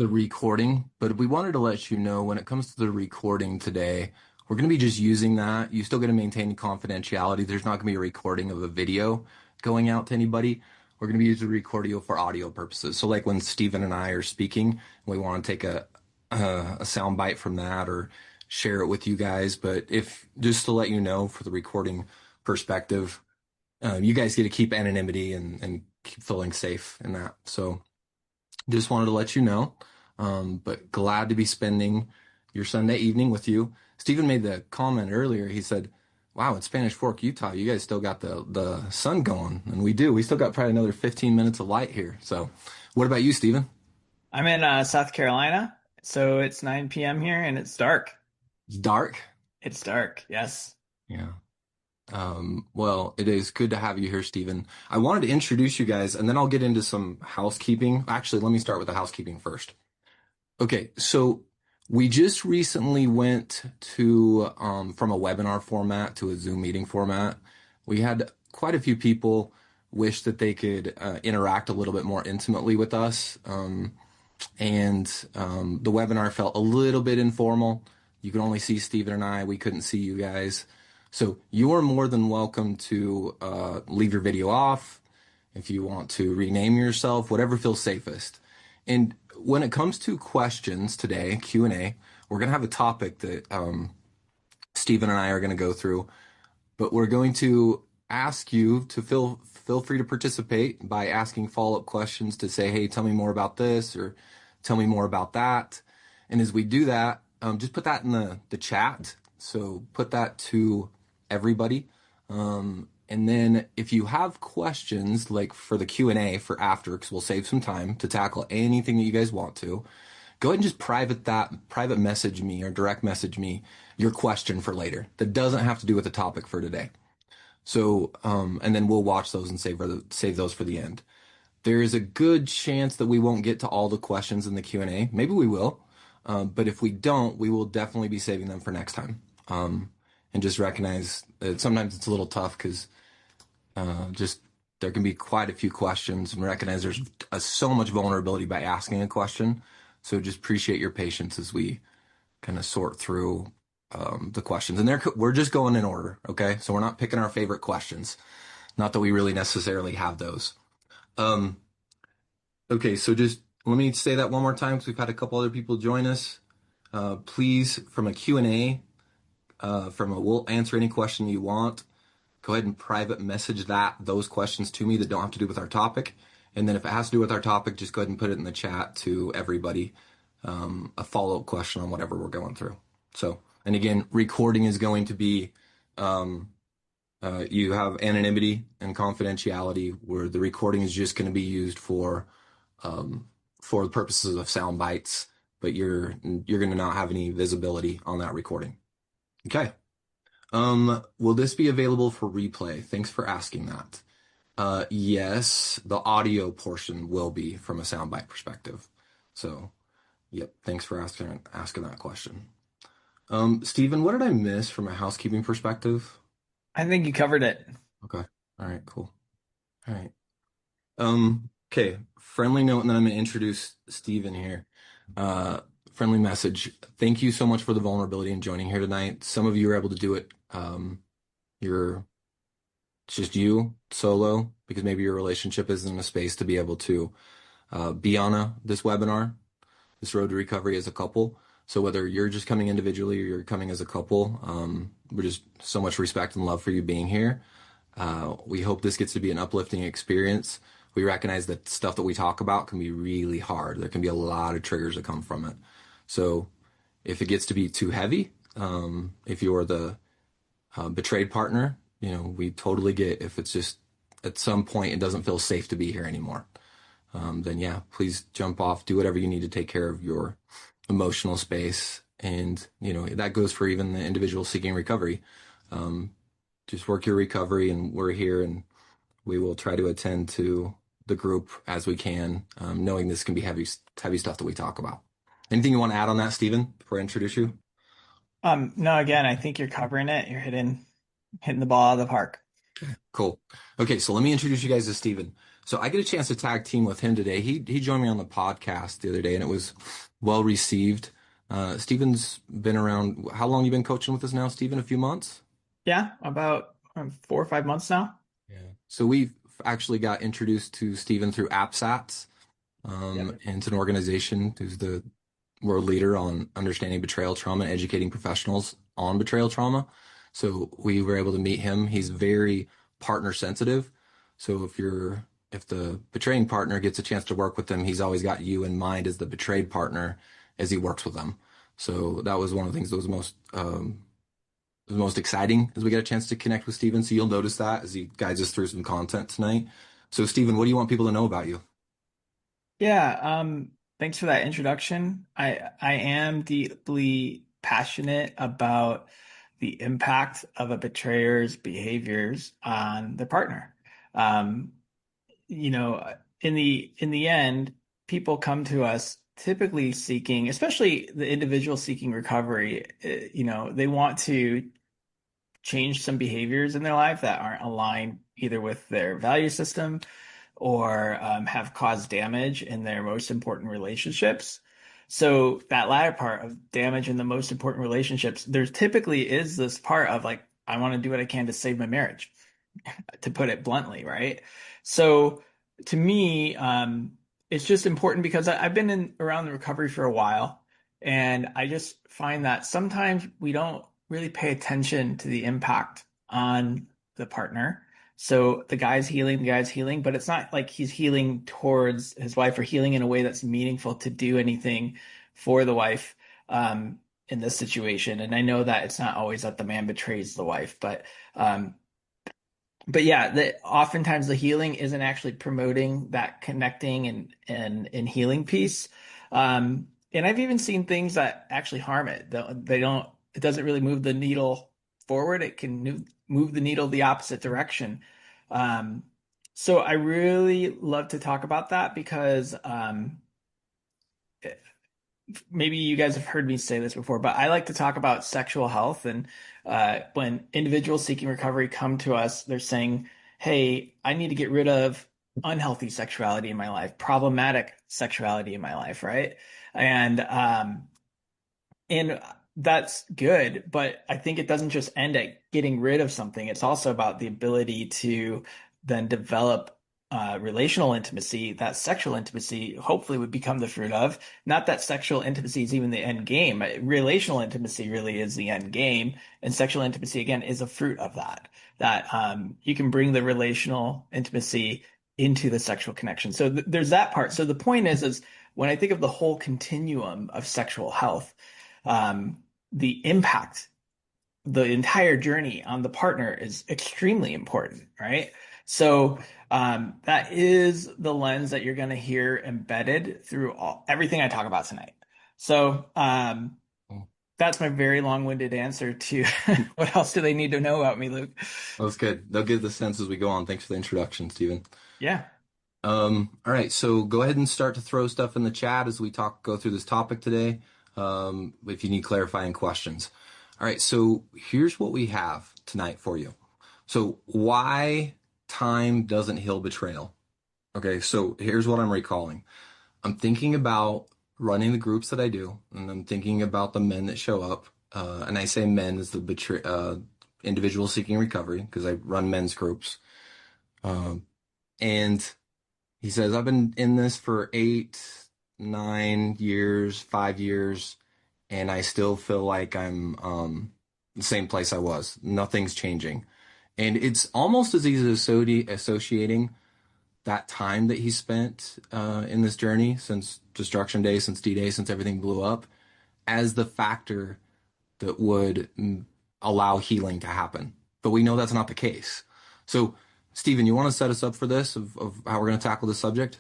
the recording, but we wanted to let you know when it comes to the recording today, we're going to be just using that. You still going to maintain confidentiality. There's not going to be a recording of a video going out to anybody. We're going to be using the recording for audio purposes. So like when Stephen and I are speaking, we want to take a sound bite from that or share it with you guys. But if just to let you know for the recording perspective, you guys get to keep anonymity and keep feeling safe in that. So just wanted to let you know. But glad to be spending your Sunday evening with you. Stephen made the comment earlier. He said, "Wow, in Spanish Fork, Utah, you guys still got the sun going," and we do. We still got probably another 15 minutes of light here. So, what about you, Stephen? I'm in South Carolina, so it's 9 p.m. here and it's dark. It's dark. It's dark, yes. Yeah. Well, it is good to have you here, Stephen. I wanted to introduce you guys, and then I'll get into some housekeeping. Actually, let me start with the housekeeping first. Okay, so we just recently went to from a webinar format to a Zoom meeting format. We had quite a few people wish that they could interact a little bit more intimately with us, and the webinar felt a little bit informal. You could only see Stephen and I. We couldn't see you guys. So you are more than welcome to leave your video off if you want to rename yourself, whatever feels safest. And when it comes to questions today, Q&A, we're going to have a topic that Stephen and I are going to go through, but we're going to ask you to feel free to participate by asking follow-up questions to say, hey, tell me more about this or tell me more about that. And as we do that, just put that in the chat. So put that to everybody. And then if you have questions, like for the Q&A for after, because we'll save some time to tackle anything that you guys want to, go ahead and just private message me or direct message me your question for later. That doesn't have to do with the topic for today. So, and then we'll watch those and save those for the end. There is a good chance that we won't get to all the questions in the Q&A. Maybe we will. But if we don't, we will definitely be saving them for next time. And just recognize that sometimes it's a little tough because just there can be quite a few questions, and recognize there's so much vulnerability by asking a question. So just appreciate your patience as we kind of sort through the questions. And we're just going in order, okay? So we're not picking our favorite questions. Not that we really necessarily have those. Okay, so just let me say that one more time because we've had a couple other people join us. Please, from a Q&A, we'll answer any question you want. Go ahead and private message those questions to me that don't have to do with our topic. And then if it has to do with our topic, just go ahead and put it in the chat to everybody, a follow-up question on whatever we're going through. So, and again, recording is going to be, you have anonymity and confidentiality where the recording is just going to be used for the purposes of sound bites, but you're going to not have any visibility on that recording. Okay. Will this be available for replay? Thanks for asking that. Yes, the audio portion will be from a soundbite perspective. So, yep, thanks for asking that question. Stephen, what did I miss from a housekeeping perspective? I think you covered it. Okay. All right, cool. All right. Okay, friendly note, and then I'm going to introduce Stephen here. Friendly message. Thank you so much for the vulnerability in joining here tonight. Some of you are able to do it. It's just you solo because maybe your relationship isn't in a space to be able to be on this webinar, this road to recovery as a couple. So whether you're just coming individually or you're coming as a couple, we're just so much respect and love for you being here. We hope this gets to be an uplifting experience. We recognize that stuff that we talk about can be really hard. There can be a lot of triggers that come from it. So if it gets to be too heavy, if you're the betrayed partner, we totally get if it's just at some point it doesn't feel safe to be here anymore. Then yeah, please jump off, do whatever you need to take care of your emotional space. And, that goes for even the individual seeking recovery. Just work your recovery, and we're here, and we will try to attend to the group as we can, knowing this can be heavy stuff that we talk about. Anything you want to add on that, Stephen, before I introduce you? No, again, I think you're covering it. You're hitting the ball out of the park. Okay, cool. Okay, so let me introduce you guys to Stephen. So I get a chance to tag team with him today. He joined me on the podcast the other day, and it was well received. Steven's been around. How long you been coaching with us now, Steven? A few months? Yeah, about 4 or 5 months now. Yeah. So we've actually got introduced to Steven through AppSats. Yep. And it's an organization who's the world leader on understanding betrayal trauma and educating professionals on betrayal trauma. So we were able to meet him. He's very partner sensitive. So if the betraying partner gets a chance to work with them, he's always got you in mind as the betrayed partner as he works with them. So that was one of the things that was most exciting as we get a chance to connect with Steven. So you'll notice that as he guides us through some content tonight. So Steven, what do you want people to know about you? Yeah, thanks for that introduction. I am deeply passionate about the impact of a betrayer's behaviors on their partner. Um, in the end, people come to us typically seeking, especially the individual seeking recovery, they want to change some behaviors in their life that aren't aligned either with their value system or have caused damage in their most important relationships. So that latter part of damage in the most important relationships, there typically is this part of like, I want to do what I can to save my marriage, to put it bluntly, right? So to me, it's just important because I've been in around the recovery for a while, and I just find that sometimes we don't really pay attention to the impact on the partner. So the guy's healing, but it's not like he's healing towards his wife or healing in a way that's meaningful to do anything for the wife in this situation. And I know that it's not always that the man betrays the wife, um, but yeah, oftentimes the healing isn't actually promoting that connecting and healing piece. And I've even seen things that actually harm it. They don't. It doesn't really move the needle forward. It can move the needle the opposite direction. Um, so I really love to talk about that because maybe you guys have heard me say this before, but I like to talk about sexual health. And when individuals seeking recovery come to us, they're saying, hey, I need to get rid of unhealthy sexuality in my life, problematic sexuality in my life, right? And and that's good, but I think it doesn't just end at getting rid of something. It's also about the ability to then develop relational intimacy, that sexual intimacy hopefully would become the fruit of. Not that sexual intimacy is even the end game. Relational intimacy really is the end game, and sexual intimacy again is a fruit of that. That you can bring the relational intimacy into the sexual connection. So there's that part. So the point is when I think of the whole continuum of sexual health, the impact, the entire journey on the partner is extremely important, right? So that is the lens that you're going to hear embedded through everything I talk about tonight. So that's my very long-winded answer to what else do they need to know about me, Luke? That's good. They'll get the sense as we go on. Thanks for the introduction, Stephen. Yeah. All right, so go ahead and start to throw stuff in the chat as we go through this topic today. If you need clarifying questions. All right, so here's what we have tonight for you. So why time doesn't heal betrayal? Okay, so here's what I'm recalling. I'm thinking about running the groups that I do, and I'm thinking about the men that show up. And I say men as the individuals seeking recovery because I run men's groups. And he says, I've been in this for 8, 9 years, 5 years, and I still feel like I'm the same place I was. Nothing's changing. And it's almost as easy as associating that time that he spent in this journey since Destruction Day, since D-Day, since everything blew up, as the factor that would allow healing to happen. But we know that's not the case. So, Stephen, you want to set us up for this of how we're going to tackle this subject?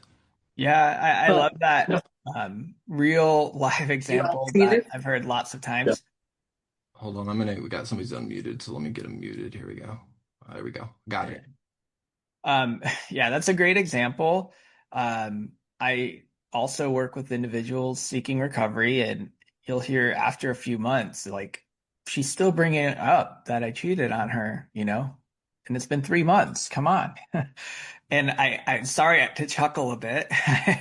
Yeah, I love that No, real live you all example see that this? I've heard lots of Yeah. times. Hold on, we got somebody's unmuted, so let me get him muted. Here we go. There we go. Got it. Yeah, that's a great example. I also work with individuals seeking recovery, and you'll hear after a few months, like, she's still bringing it up that I cheated on her, and it's been 3 months. Come on. And I'm sorry to chuckle a bit.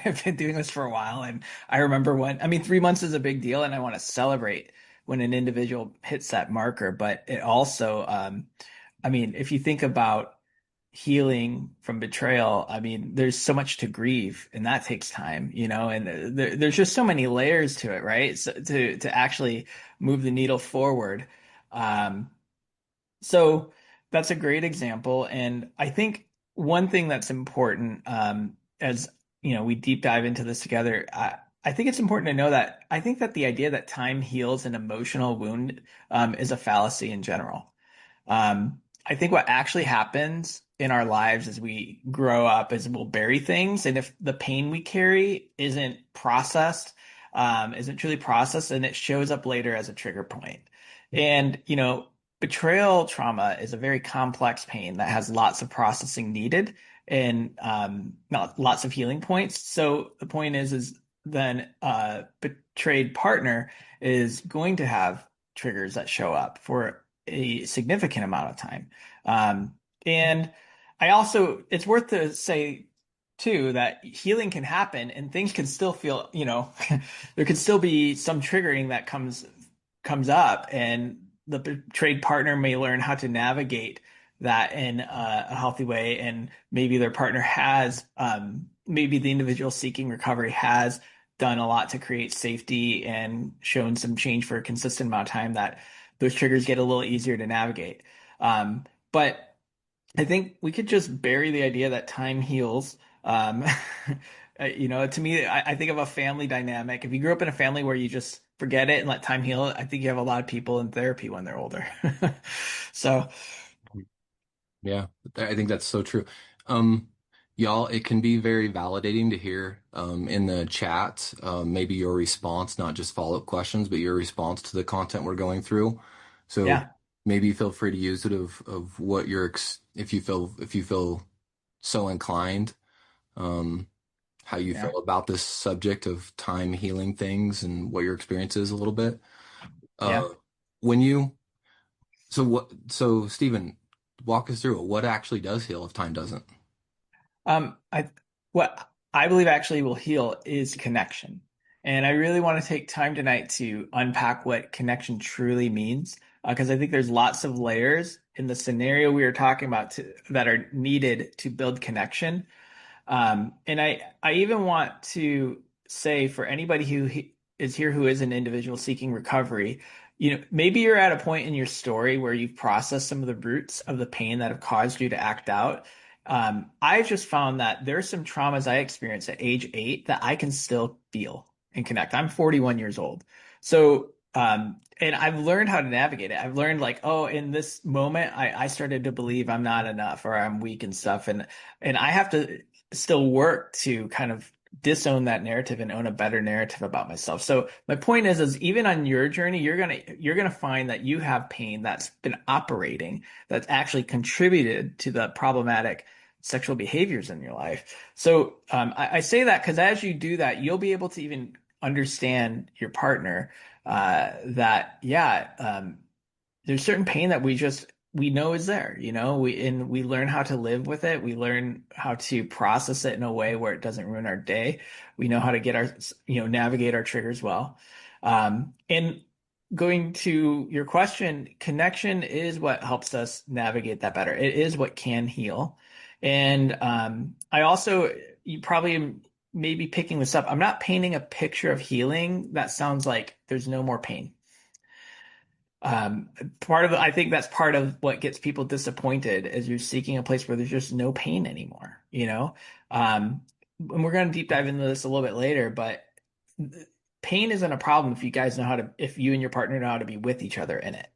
I've been doing this for a while, and I remember when, I mean, 3 months is a big deal, and I want to celebrate when an individual hits that marker. But it also, I mean, if you think about healing from betrayal, I mean, there's so much to grieve, and that takes time, and there's just so many layers to it, right? So to actually move the needle forward. Um, so that's a great example. And I think one thing that's important, as we deep dive into this together, I think it's important to know that I think that the idea that time heals an emotional wound, is a fallacy in general. I think what actually happens in our lives as we grow up is we'll bury things. And if the pain we carry isn't truly processed, and it shows up later as a trigger point. And, betrayal trauma is a very complex pain that has lots of processing needed and not lots of healing points. So the point is then betrayed partner is going to have triggers that show up for a significant amount of time. And it's worth to say too that healing can happen and things can still feel, there could still be some triggering that comes up, and the betrayed partner may learn how to navigate that in a healthy way. And maybe their partner maybe the individual seeking recovery has done a lot to create safety and shown some change for a consistent amount of time that those triggers get a little easier to navigate. But I think we could just bury the idea that time heals. To me, I think of a family dynamic. If you grew up in a family where you just forget it and let time heal it, I think you have a lot of people in therapy when they're older. So, Yeah, I think that's so true. Um, y'all, it can be very validating to hear in the chat, maybe your response, not just follow-up questions, but your response to the content we're going through. So yeah, maybe feel free to use it of what if you feel so inclined, um, how you yeah. feel about this subject of time healing things and what your experience is a little bit. Yeah. Uh, when you so Stephen, walk us through it. What actually does heal if time doesn't? I what I believe actually will heal is connection. And I really want to take time tonight to unpack what connection truly means, because I think there's lots of layers in the scenario we are talking about that are needed to build connection. And I even want to say for anybody is here who is an individual seeking recovery, maybe you're at a point in your story where you've processed some of the roots of the pain that have caused you to act out. I've just found that there are some traumas I experienced at age 8 that I can still feel and connect. I'm 41 years old. So, and I've learned how to navigate it. I've learned like, oh, in this moment, I started to believe I'm not enough or I'm weak and stuff. And I have to still work to kind of disown that narrative and own a better narrative about myself. So my point is even on your journey, you're gonna find that you have pain that's been operating that's actually contributed to the problematic sexual behaviors in your life. So I say that because as you do that, you'll be able to even understand your partner, that yeah, there's certain pain that we know is there, we learn how to live with it. We learn how to process it in a way where it doesn't ruin our day. We know how to navigate our triggers well. And going to your question, connection is what helps us navigate that better. It is what can heal. And I also, you probably may be picking this up. I'm not painting a picture of healing that sounds like there's no more pain. I think that's part of what gets people disappointed is you're seeking a place where there's just no pain anymore. And we're going to deep dive into this a little bit later, but pain isn't a problem if you and your partner know how to be with each other in it.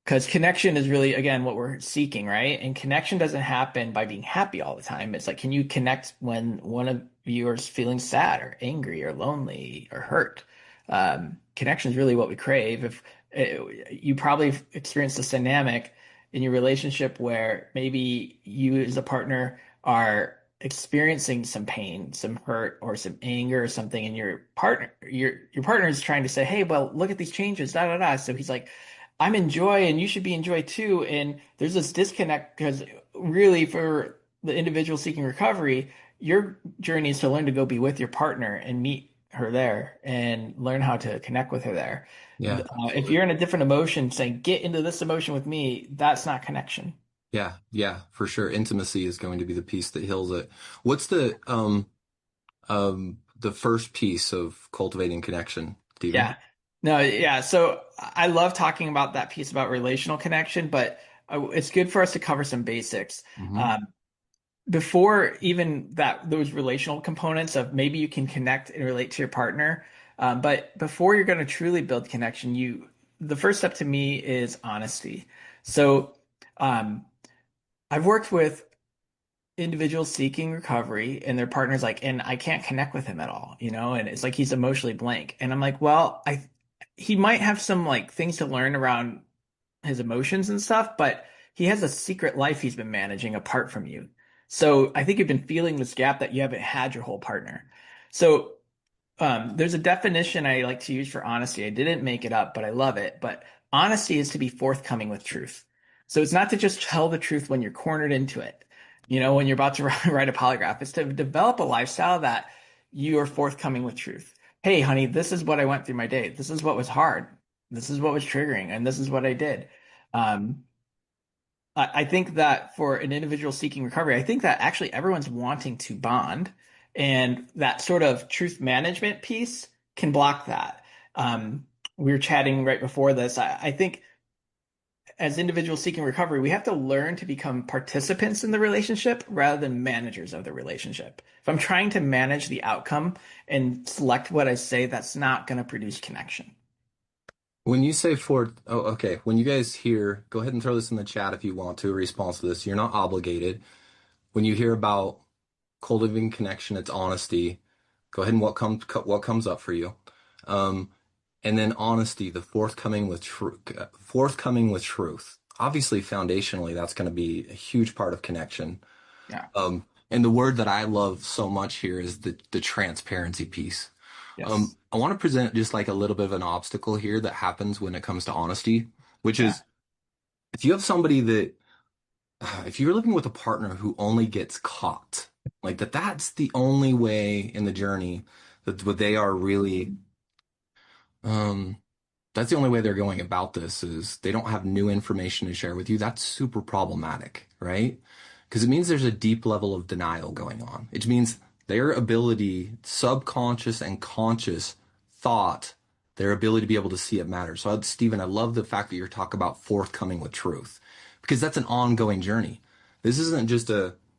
Because connection is really, again, what we're seeking, right? And connection doesn't happen by being happy all the time. It's like, can you connect when one of you is feeling sad or angry or lonely or hurt? Connection is really what we crave. If you probably experienced this dynamic in your relationship where maybe you as a partner are experiencing some pain, some hurt, or some anger or something, and your partner is trying to say, "Hey, well, look at these changes, da da da." So he's like, I'm in joy and you should be in joy too. And there's this disconnect because really for the individual seeking recovery, your journey is to learn to go be with your partner and meet her there and learn how to connect with her there. Yeah, If you're absolutely. in a different emotion, saying, get into this emotion with me, that's not connection. Yeah, yeah, for sure. Intimacy is going to be the piece that heals it. What's the first piece of cultivating connection, Stephen? Yeah. No, yeah. So I love talking about that piece about relational connection, but it's good for us to cover some basics. Hmm. Um, Before even that, those relational components of maybe you can connect and relate to your partner. But before you're going to truly build connection, the first step to me is honesty. So, um, I've worked with individuals seeking recovery and their partner's like, and I can't connect with him at all, and it's like he's emotionally blank. And I'm like, well, he might have some like things to learn around his emotions and stuff, but he has a secret life he's been managing apart from you. So I think you've been feeling this gap that you haven't had your whole partner. So there's a definition I like to use for honesty. I didn't make it up, but I love it. But honesty is to be forthcoming with truth. So it's not to just tell the truth when you're cornered into it. When you're about to write a polygraph, it's to develop a lifestyle that you are forthcoming with truth. Hey, honey, this is what I went through my day. This is what was hard. This is what was triggering, and this is what I did. Um, I think that for an individual seeking recovery, I think that actually everyone's wanting to bond, and that sort of truth management piece can block that. We were chatting right before this. I think as individuals seeking recovery, we have to learn to become participants in the relationship rather than managers of the relationship. If I'm trying to manage the outcome and select what I say, that's not going to produce connection. When you say oh, okay. When you guys hear, go ahead and throw this in the chat if you want to, a response to this. You're not obligated. When you hear about cultivating connection, it's honesty. Go ahead and what comes up for you. Um, and then honesty, the forthcoming with truth. Obviously, foundationally, that's going to be a huge part of connection. Yeah. And the word that I love so much here is the transparency piece. Yes. I want to present just like a little bit of an obstacle here that happens when it comes to honesty, which Yeah. is if you have somebody that, if you're living with a partner who only gets caught, like that's the only way in the journey that what they are really, um, that's the only way they're going about this is they don't have new information to share with you. That's super problematic, right? Because it means there's a deep level of denial going on. It means their ability, subconscious and conscious thought, their ability to be able to see it matters. So, Stephen, I love the fact that you're talking about forthcoming with truth because that's an ongoing journey. This isn't just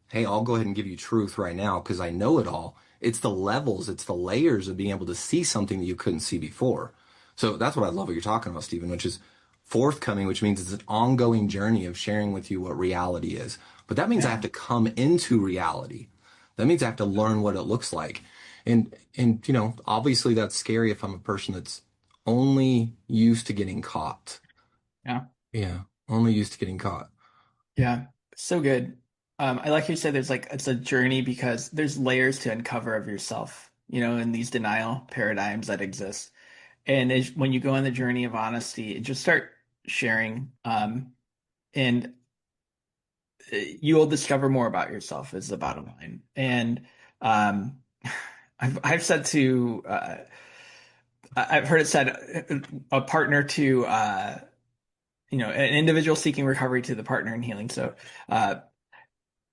hey, I'll go ahead and give you truth right now because I know it all. It's the levels, it's the layers of being able to see something that you couldn't see before. So that's what I love what you're talking about, Stephen, which is forthcoming, which means it's an ongoing journey of sharing with you what reality is. But that means I have Yeah. to come into reality. That means I have to learn what it looks like. And obviously that's scary if I'm a person that's only used to getting caught. Yeah. Yeah, only used to getting caught. Yeah, so good. I like you said there's like it's a journey because there's layers to uncover of yourself, in these denial paradigms that exist. And when you go on the journey of honesty, just start sharing, and you'll discover more about yourself is the bottom line. And um, I've said to I've heard it said a partner to an individual seeking recovery to the partner in healing. So.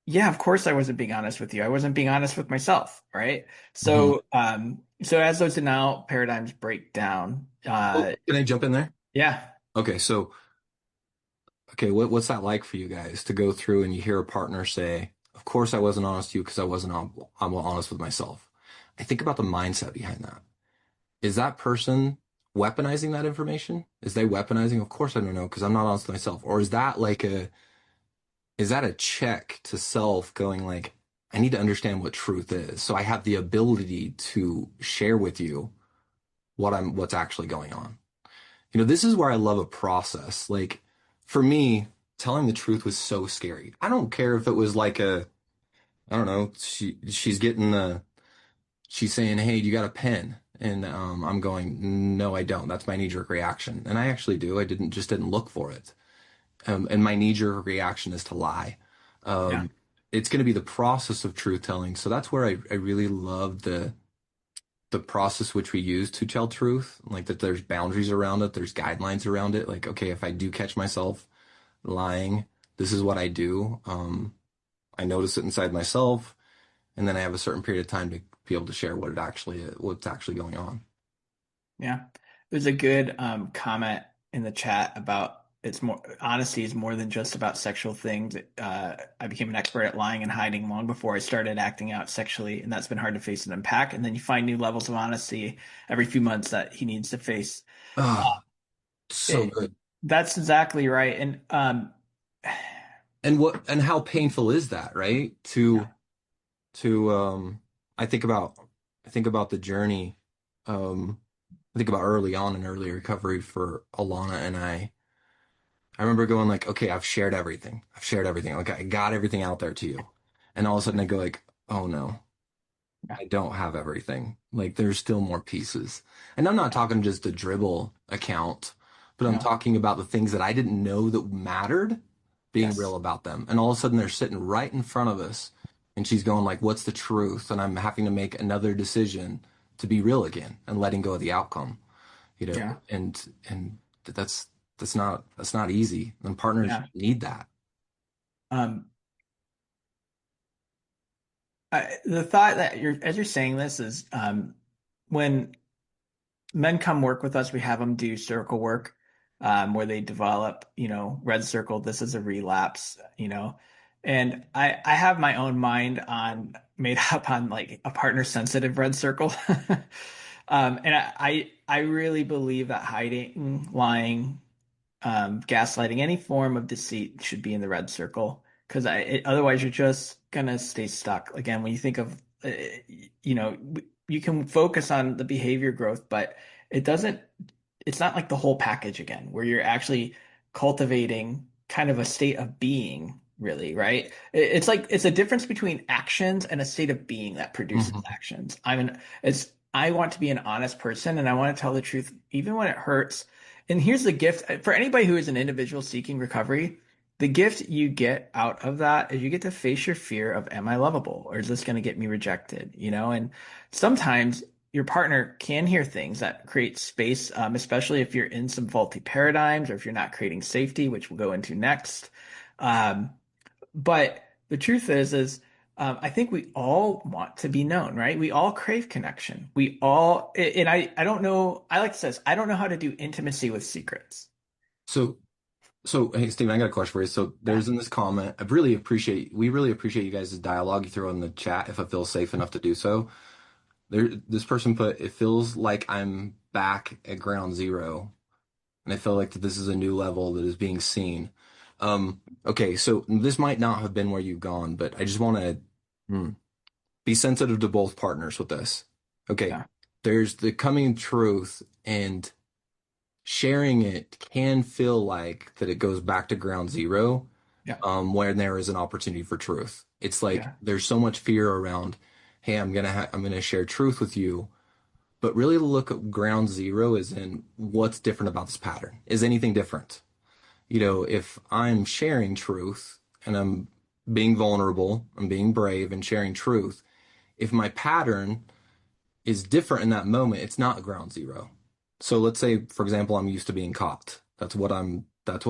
Yeah, of course I wasn't being honest with you. I wasn't being honest with myself, right? Hmm. So as those denial paradigms break down, Oh, can I jump in there? yeah, Okay, so okay, what's that like for you guys to go through and you hear a partner say, "Of course I wasn't honest with you because I'm honest with myself." I think about the mindset behind that. Is that person weaponizing that information? Is they weaponizing, "Of course I don't know because I'm not honest with myself," or is that a check to self going like, "I need to understand what truth is, so I have the ability to share with you what's actually going on." This is where I love a process. Like for me, telling the truth was so scary. I don't care if it was like I don't know, she's saying, "Hey, you got a pen?" And I'm going, "No, I don't. That's my knee-jerk reaction." And I actually do. I didn't look for it. And my knee-jerk reaction is to lie. yeah, Um, it's going to be the process of truth telling. So that's where I really love the process which we use to tell truth, like that there's boundaries around it, there's guidelines around it. Like, okay, if I do catch myself lying, this is what I do. I notice it inside myself, and then I have a certain period of time to be able to share what's actually going on. Yeah. There's a good comment in the chat about it's more honesty is more than just about sexual things. I became an expert at lying and hiding long before I started acting out sexually, and that's been hard to face and unpack. And then you find new levels of honesty every few months that he needs to face. Oh, so It, good. that's exactly right. And And how painful is that, right? yeah, To I think about I think about the journey. I think about early on in early recovery for Alana and I. I remember going like, okay, I've shared everything. I've shared everything. Like I got everything out there to you. And all of a sudden I go like, oh no, yeah, I don't have everything. Like there's still more pieces. And I'm not talking just a dribble account, but I'm no, talking about the things that I didn't know that mattered, being real yes, about them. And all of a sudden they're sitting right in front of us and she's going like, what's the truth? And I'm having to make another decision to be real again and letting go of the outcome, yeah, and that's that's not easy. And partners yeah. need that. Um, the thought that as you're saying this is when men come work with us. We have them do circle work, where they develop, red circle. This is a relapse, and I have my own mind on made up on like a partner sensitive red circle. And I really believe that hiding, lying, gaslighting, any form of deceit should be in the red circle because otherwise you're just gonna stay stuck. Again, when you think of, you can focus on the behavior growth, but it doesn't, it's not like the whole package again, where you're actually cultivating kind of a state of being, really, right? It's like it's a difference between actions and a state of being that produces Mhm. actions. I want to be an honest person and I want to tell the truth even when it hurts. And here's the gift for anybody who is an individual seeking recovery. The gift you get out of that is you get to face your fear of, am I lovable or is this going to get me rejected? And sometimes your partner can hear things that create space, especially if you're in some faulty paradigms or if you're not creating safety, which we'll go into next. Um, but the truth is, I think we all want to be known, right? We all crave connection. We all, and I don't know, I like to say this, I don't know how to do intimacy with secrets. So so hey Steven, I got a question for you. So Yeah. there's in this comment, we really appreciate you guys' dialogue you throw in the chat if I feel safe enough to do so. This person put, it feels like I'm back at ground zero, and I feel like that this is a new level that is being seen. Okay, so this might not have been where you've gone, but I just want to be sensitive to both partners with this. Okay, Yeah. there's the coming truth, and sharing it can feel like that it goes back to ground zero, Yeah. when there is an opportunity for truth. It's like Yeah. there's so much fear around, hey, I'm gonna share truth with you, but really the look at ground zero is in what's different about this pattern. Is anything different? If I'm sharing truth and I'm being vulnerable, I'm being brave and sharing truth, if my pattern is different in that moment, it's not ground zero. So let's say, for example, I'm used to being caught. That's what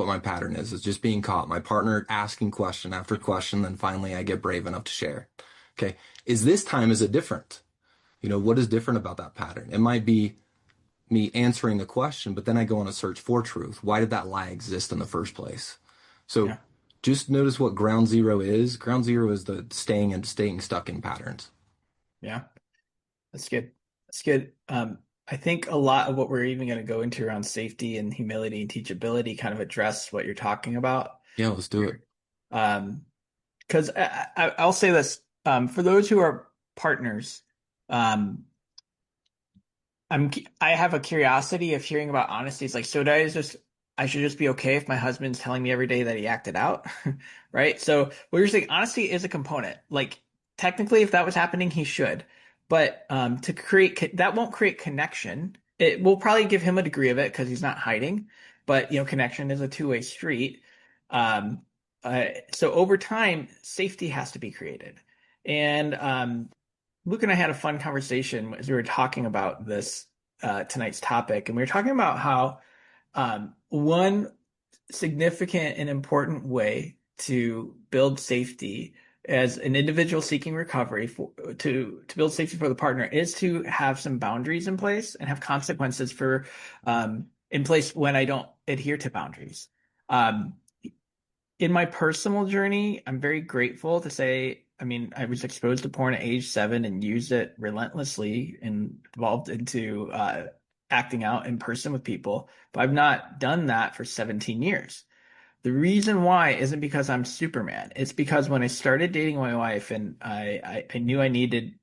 my pattern is just being caught. My partner asking question after question, then finally I get brave enough to share. Okay. Is it different? What is different about that pattern? It might be me answering the question, but then I go on a search for truth. Why did that lie exist in the first place? So Yeah. just notice what ground zero is. Ground zero is the staying stuck in patterns. Yeah. That's good. That's good. I think a lot of what we're even going to go into around safety and humility and teachability kind of address what you're talking about Yeah, let's do it. here. Um, because I'll say this, for those who are partners, um, I have a curiosity of hearing about honesty. It's like, so I should just be okay if my husband's telling me every day that he acted out, right? So what you're saying, honesty is a component. Like technically, if that was happening, he should. But to create that won't create connection. It will probably give him a degree of it because he's not hiding. But connection is a two-way street. Um, So over time, safety has to be created. And Luke and I had a fun conversation as we were talking about this tonight's topic, and we were talking about how one significant and important way to build safety as an individual seeking recovery to build safety for the partner is to have some boundaries in place and have consequences for in place when I don't adhere to boundaries. Um, in my personal journey, I'm very grateful to say, I mean, I was exposed to porn at age 7 and used it relentlessly and evolved into acting out in person with people, but I've not done that for 17 years. The reason why isn't because I'm Superman. It's because when I started dating my wife and I knew I needed,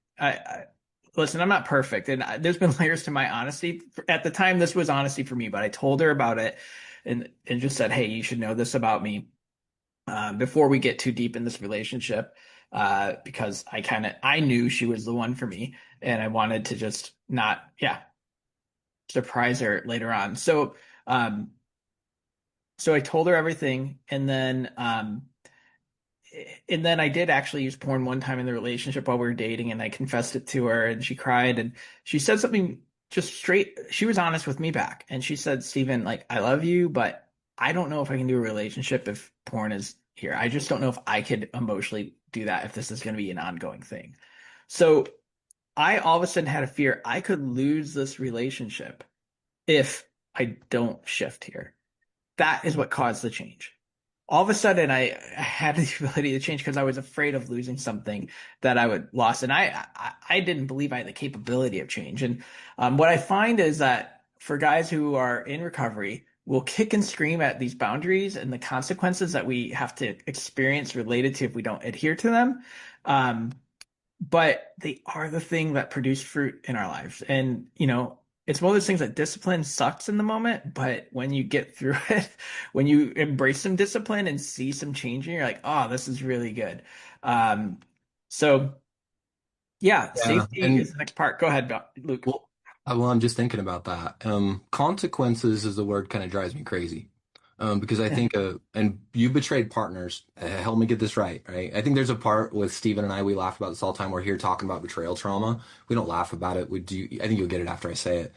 listen, I'm not perfect. And there's been layers to my honesty. At the time, this was honesty for me, but I told her about it and just said, hey, you should know this about me before we get too deep in this relationship. Because I knew she was the one for me and I wanted to just not, yeah, surprise her later on. Um, so I told her everything, and then I did actually use porn one time in the relationship while we were dating, and I confessed it to her, and she cried, and she said something just straight. She was honest with me back, and she said, "Steven, like I love you, but I don't know if I can do a relationship if porn is here. I just don't know if I could emotionally do that if this is going to be an ongoing thing." So I all of a sudden had a fear I could lose this relationship if I don't shift here. That is what caused the change. All of a sudden, I had the ability to change because I was afraid of losing something that I would lost, and I didn't believe I had the capability of change. And what I find is that for guys who are in recovery, will kick and scream at these boundaries and the consequences that we have to experience related to if we don't adhere to them. Um, but they are the thing that produce fruit in our lives. And, it's one of those things that discipline sucks in the moment, but when you get through it, when you embrace some discipline and see some change, you're like, oh, this is really good. Um, so yeah, Yeah, safety is and the next part. Go ahead, Luke. well, I'm just thinking about that. Consequences is the word kind of drives me crazy. Because I think, and you betrayed partners. Help me get this right, right? I think there's a part with Steven and I, we laugh about this all the time. We're here talking about betrayal trauma. We don't laugh about it. We do. I think you'll get it after I say it.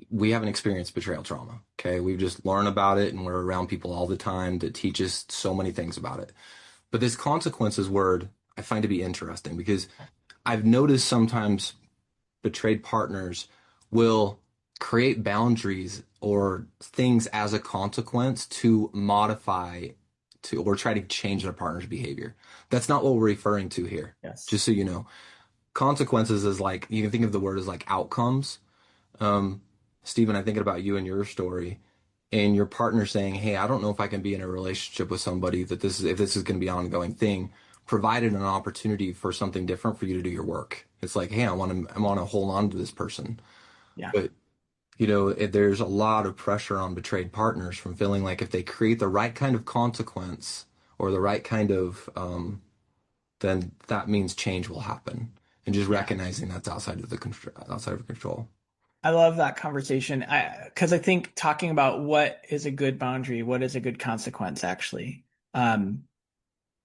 We haven't experienced betrayal trauma. Okay. We've just learned about it and we're around people all the time that teach us so many things about it. But this consequences word I find to be interesting because I've noticed sometimes betrayed partners will create boundaries or things as a consequence to modify to or try to change their partner's behavior. That's not what we're referring to here. Yes. Just so you know, consequences is like you can think of the word as like outcomes. Um, Stephen, I'm thinking about you and your story and your partner saying, "Hey, I don't know if I can be in a relationship with somebody that this is if this is going to be an ongoing thing." Provided an opportunity for something different for you to do your work. It's like, hey, I want to hold on to this person. Yeah. But there's a lot of pressure on betrayed partners from feeling like if they create the right kind of consequence or the right kind of, then that means change will happen, and just Yeah. recognizing that's outside of control. I love that conversation. Because I think talking about what is a good boundary, what is a good consequence, actually. Um,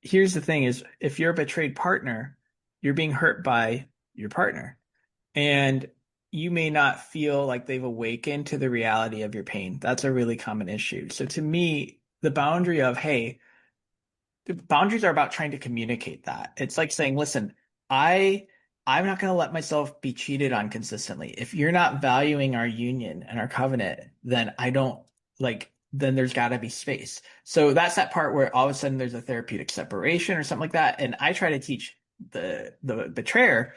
Here's the thing is if you're a betrayed partner, you're being hurt by your partner. And you may not feel like they've awakened to the reality of your pain. That's a really common issue. So to me, the boundary of, hey, the boundaries are about trying to communicate that. It's like saying, listen, I I'm not going to let myself be cheated on consistently. If you're not valuing our union and our covenant, then I don't then there's got to be space. So that's that part where all of a sudden there's a therapeutic separation or something like that. And I try to teach the betrayer,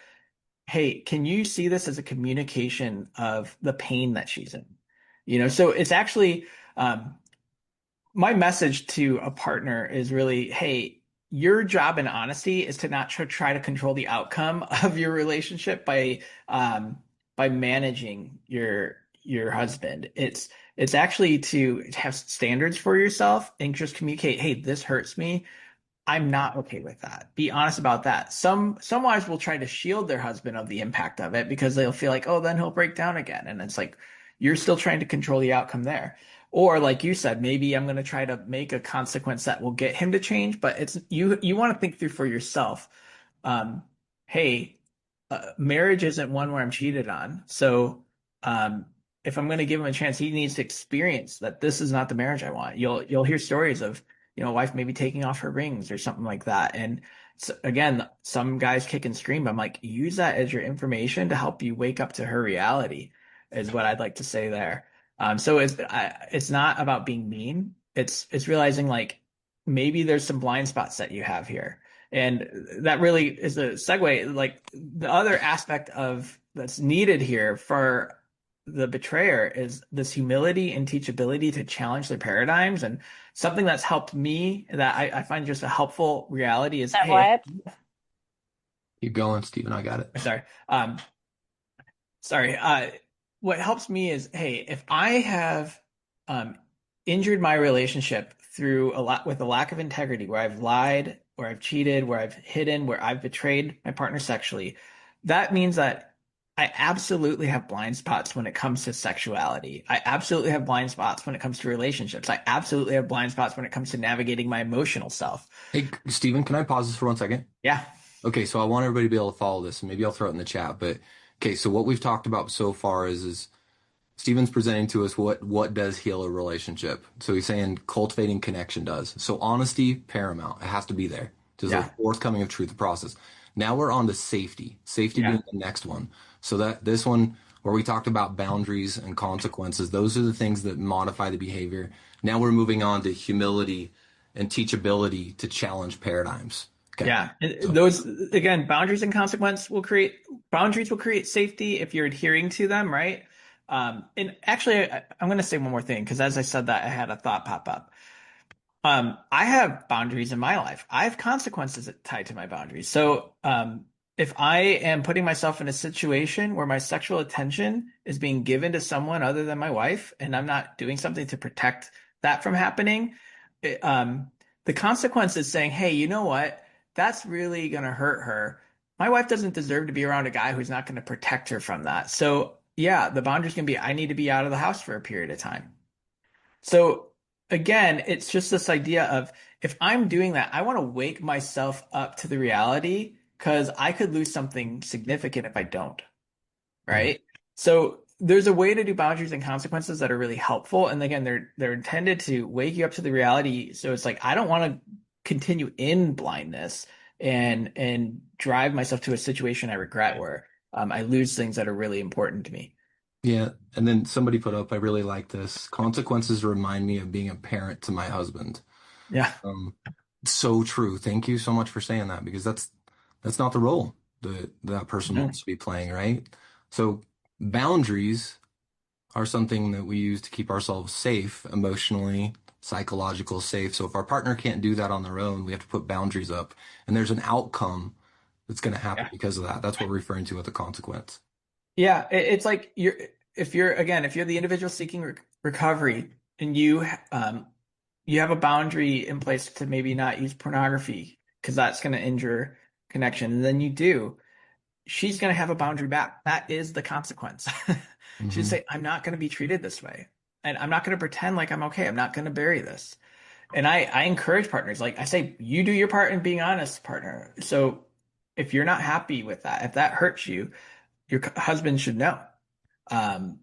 hey, can you see this as a communication of the pain that she's in? So it's actually my message to a partner is really, hey, your job in honesty is to not try to control the outcome of your relationship by managing your husband. It's actually to have standards for yourself and just communicate, hey, this hurts me. I'm not okay with that. Be honest about that. Some wives will try to shield their husband of the impact of it because they'll feel like, oh, then he'll break down again. And it's like, you're still trying to control the outcome there. Or like you said, maybe I'm going to try to make a consequence that will get him to change, but it's you want to think through for yourself. Um, hey, marriage isn't one where I'm cheated on. So, um, if I'm going to give him a chance, he needs to experience that this is not the marriage I want. You'll hear stories of, wife maybe taking off her rings or something like that. And so, again, some guys kick and scream. I'm like, use that as your information to help you wake up to her reality, is what I'd like to say there. So it's not about being mean. It's realizing like maybe there's some blind spots that you have here. And that really is a segue. Like the other aspect of that's needed here for the betrayer is this humility and teachability to challenge their paradigms. And something that's helped me that I find just a helpful reality is, That hey, what? Keep going, Stephen. I got it. sorry. Sorry. What helps me is, hey, if I have um, injured my relationship through a lot with a lack of integrity, where I've lied, where I've cheated, where I've hidden, where I've betrayed my partner sexually, that means that I absolutely have blind spots when it comes to sexuality. I absolutely have blind spots when it comes to relationships. I absolutely have blind spots when it comes to navigating my emotional self. Hey, Stephen, can I pause this for 1 second? Yeah. Okay, so I want everybody to be able to follow this, and maybe I'll throw it in the chat. But okay, so what we've talked about so far is Steven's presenting to us what does heal a relationship. So he's saying cultivating connection does. So honesty paramount. It has to be there. Just a Yeah. forthcoming of truth, the process. Now we're on to safety. Safety Yeah. being the next one. So that this one where we talked about boundaries and consequences, those are the things that modify the behavior. Now we're moving on to humility and teachability to challenge paradigms. Okay. Yeah, and So those again, boundaries will create safety if you're adhering to them, right? And actually, I'm going to say one more thing because as I said that, I had a thought pop up. I have boundaries in my life. I have consequences tied to my boundaries. So, if I am putting myself in a situation where my sexual attention is being given to someone other than my wife, and I'm not doing something to protect that from happening, it, the consequence is saying, hey, you know what? That's really going to hurt her. My wife doesn't deserve to be around a guy who's not going to protect her from that. So, yeah, the boundaries can be, I need to be out of the house for a period of time. So again, it's just this idea of if I'm doing that, I want to wake myself up to the reality because I could lose something significant if I don't, mhm. right? So there's a way to do boundaries and consequences that are really helpful. And again, they're intended to wake you up to the reality. So it's like I don't want to continue in blindness and drive myself to a situation I regret where I lose things that are really important to me. Yeah, and then somebody put up, I really like this. Consequences remind me of being a parent to my husband. Yeah. Um, so true. Thank you so much for saying that because that's not the role that that person No. wants to be playing, right? So boundaries are something that we use to keep ourselves safe, emotionally, psychological safe. So if our partner can't do that on their own, we have to put boundaries up, and there's an outcome that's going to happen Yeah. because of that. That's what we're referring to with a consequence. Yeah, it's like if you're the individual seeking recovery and you have a boundary in place to maybe not use pornography because that's going to injure connection, and then you do, she's going to have a boundary back. That is the consequence. She'd Hmm. say, "I'm not going to be treated this way, and I'm not going to pretend like I'm okay. I'm not going to bury this." And I encourage partners, like I say, you do your part in being honest, partner. So if you're not happy with that, if that hurts you, your husband should know.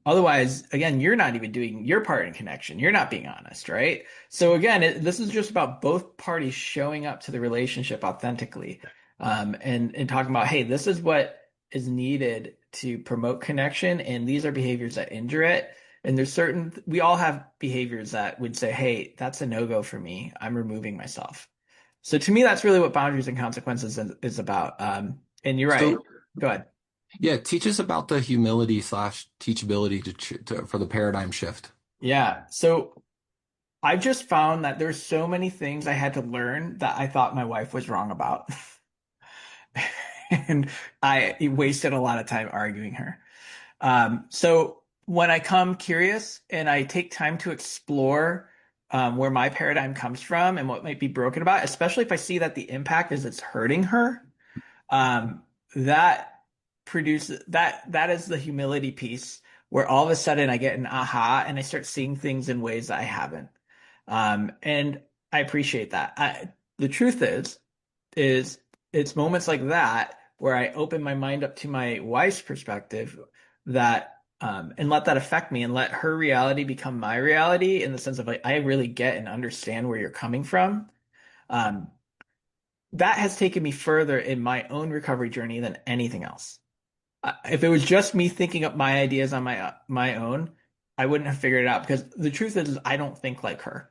Otherwise, again, you're not even doing your part in connection. You're not being honest, right? So again, this is just about both parties showing up to the relationship authentically, and talking about, hey, this is what is needed to promote connection, and these are behaviors that injure it. And we all have behaviors that would say, hey, that's a no-go for me. I'm removing myself. So to me, that's really what boundaries and consequences is about. And you're right. So Go ahead. yeah, teach us about the humility slash teachability for the paradigm shift. Yeah. So I just found that there's so many things I had to learn that I thought my wife was wrong about. And I wasted a lot of time arguing her. So when I come curious and I take time to explore where my paradigm comes from and what might be broken about, especially if I see that the impact is it's hurting her, um, that that is the humility piece where all of a sudden I get an aha and I start seeing things in ways that I haven't. And I appreciate that. The truth is it's moments like that where I open my mind up to my wife's perspective that and let that affect me and let her reality become my reality in the sense of like I really get and understand where you're coming from. Um, that has taken me further in my own recovery journey than anything else. If it was just me thinking up my ideas on my own, I wouldn't have figured it out because the truth is I don't think like her,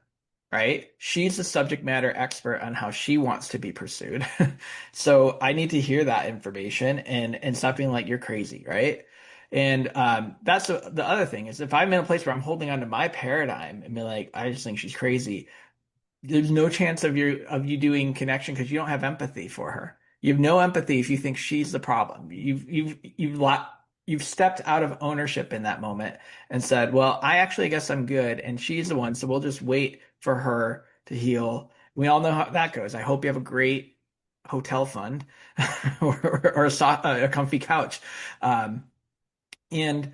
right? She's the subject matter expert on how she wants to be pursued. So I need to hear that information and stop being like you're crazy, right? And that's the other thing is if I'm in a place where I'm holding on to my paradigm and be like, I just think she's crazy, there's no chance of you doing connection because you don't have empathy for her. You have no empathy if you think she's the problem. You've stepped out of ownership in that moment and said, "Well, I actually guess I'm good, and she's the one, so we'll just wait for her to heal." We all know how that goes. I hope you have a great hotel fund or a comfy couch. Um, and